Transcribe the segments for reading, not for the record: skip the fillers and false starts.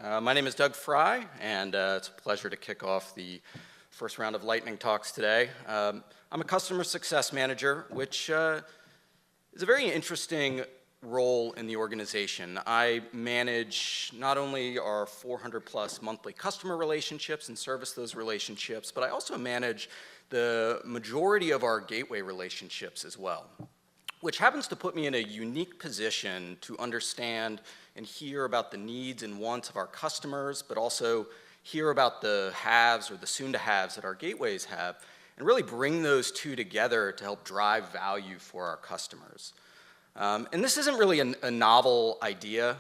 My name is Doug Fry, and it's a pleasure to kick off the first round of lightning talks today. I'm a customer success manager, which is a very interesting role in the organization. I manage not only our 400+ monthly customer relationships and service those relationships, but I also manage the majority of our gateway relationships as well, which happens to put me in a unique position to understand and hear about the needs and wants of our customers, but also hear about the haves or the soon-to-haves that our gateways have, and really bring those two together to help drive value for our customers. And this isn't really a novel idea.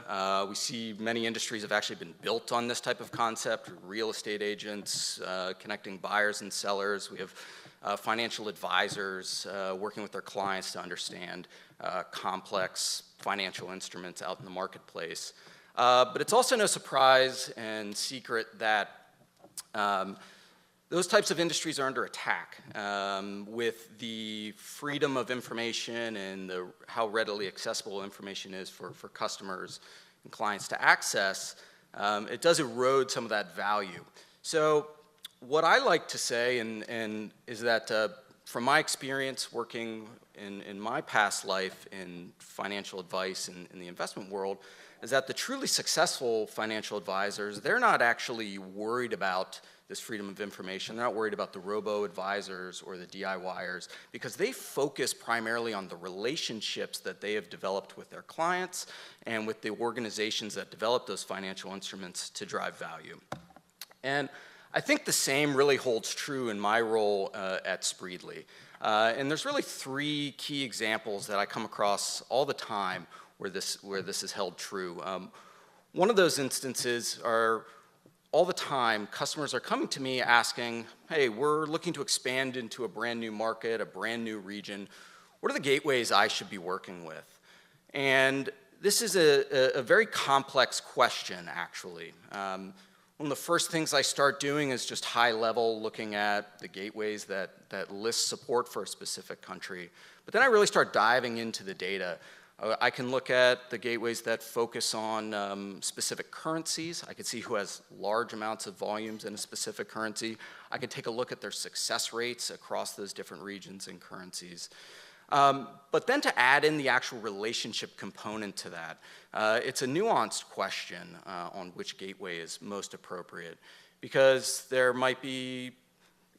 We see many industries have actually been built on this type of concept: real estate agents, connecting buyers and sellers. We have financial advisors working with their clients to understand complex financial instruments out in the marketplace. But it's also no surprise and secret that those types of industries are under attack with the freedom of information and how readily accessible information is for customers and clients to access. It does erode some of that value. So what I like to say is that from my experience working in my past life in financial advice in the investment world, is that the truly successful financial advisors, they're not actually worried about this freedom of information. They're not worried about the robo-advisors or the DIYers, because they focus primarily on the relationships that they have developed with their clients and with the organizations that develop those financial instruments to drive value. And I think the same really holds true in my role at Spreedly. And there's really three key examples that I come across all the time where this is held true. One of those instances are all the time customers are coming to me asking, hey, we're looking to expand into a brand new market, a brand new region. What are the gateways I should be working with? And this is a very complex question, actually. One of the first things I start doing is just high level looking at the gateways that list support for a specific country. But then I really start diving into the data. I can look at the gateways that focus on specific currencies. I can see who has large amounts of volumes in a specific currency. I can take a look at their success rates across those different regions and currencies. But then to add in the actual relationship component to that, it's a nuanced question on which gateway is most appropriate, because there might be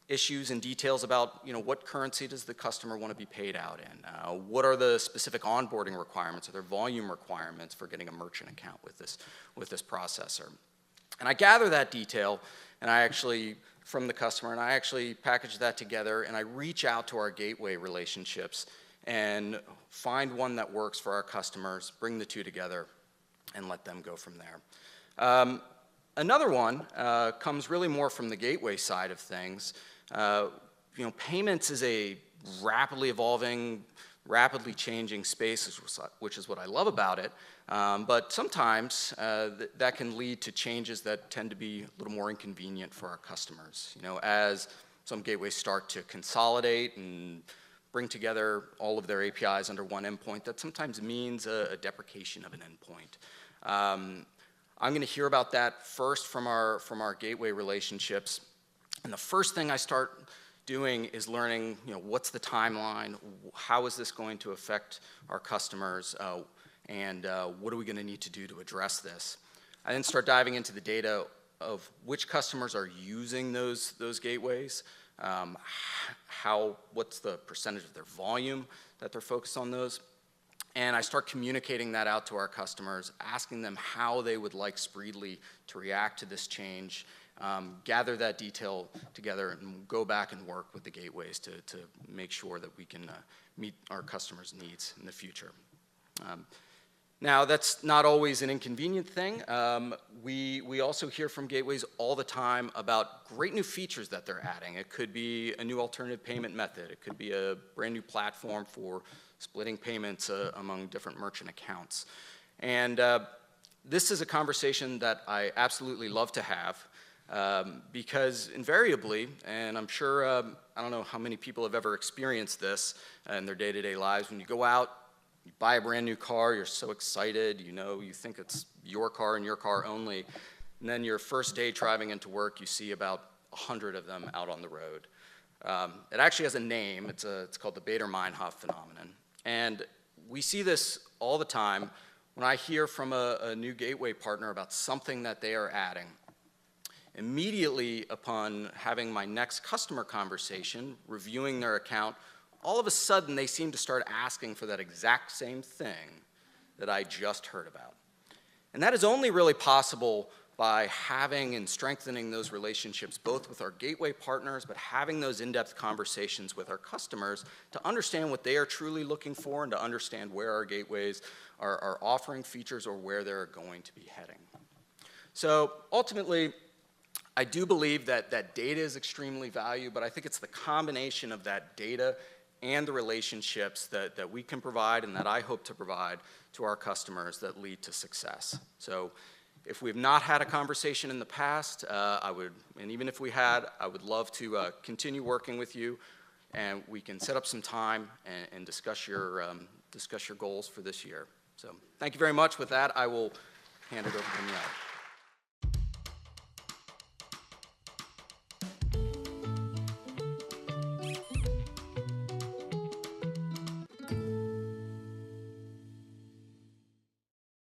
issues and details about, what currency does the customer want to be paid out in? What are the specific onboarding requirements? Are there volume requirements for getting a merchant account with this processor? And I gather that detail from the customer, and I actually package that together, and I reach out to our gateway relationships and find one that works for our customers, bring the two together, and let them go from there. Another one comes really more from the gateway side of things. Payments is a rapidly evolving, rapidly changing space, which is what I love about it. But sometimes that can lead to changes that tend to be a little more inconvenient for our customers. As some gateways start to consolidate and bring together all of their APIs under one endpoint, that sometimes means a deprecation of an endpoint. I'm going to hear about that first from our gateway relationships. And the first thing I start doing is learning, what's the timeline? How is this going to affect our customers? And what are we going to need to do to address this? I then start diving into the data of which customers are using those gateways, what's the percentage of their volume that they're focused on those. And I start communicating that out to our customers, asking them how they would like Spreedly to react to this change, gather that detail together, and go back and work with the gateways to make sure that we can meet our customers' needs in the future. Now, that's not always an inconvenient thing. We also hear from gateways all the time about great new features that they're adding. It could be a new alternative payment method. It could be a brand new platform for splitting payments among different merchant accounts. And this is a conversation that I absolutely love to have because invariably, and I'm sure, I don't know how many people have ever experienced this in their day-to-day lives, when you go out, you buy a brand new car, you're so excited, you think it's your car and your car only. and then your first day driving into work, you see about 100 of them out on the road. It actually has a name. It's called the Bader-Meinhof phenomenon. And we see this all the time when I hear from a new gateway partner about something that they are adding. Immediately upon having my next customer conversation, reviewing their account, all of a sudden they seem to start asking for that exact same thing that I just heard about. And that is only really possible by having and strengthening those relationships both with our gateway partners, but having those in-depth conversations with our customers to understand what they are truly looking for and to understand where our gateways are offering features or where they're going to be heading. So ultimately, I do believe that data is extremely valuable, but I think it's the combination of that data and the relationships that we can provide and that I hope to provide to our customers that lead to success. So if we've not had a conversation in the past, and even if we had, I would love to continue working with you, and we can set up some time and discuss your goals for this year. So thank you very much. With that, I will hand it over to Danielle.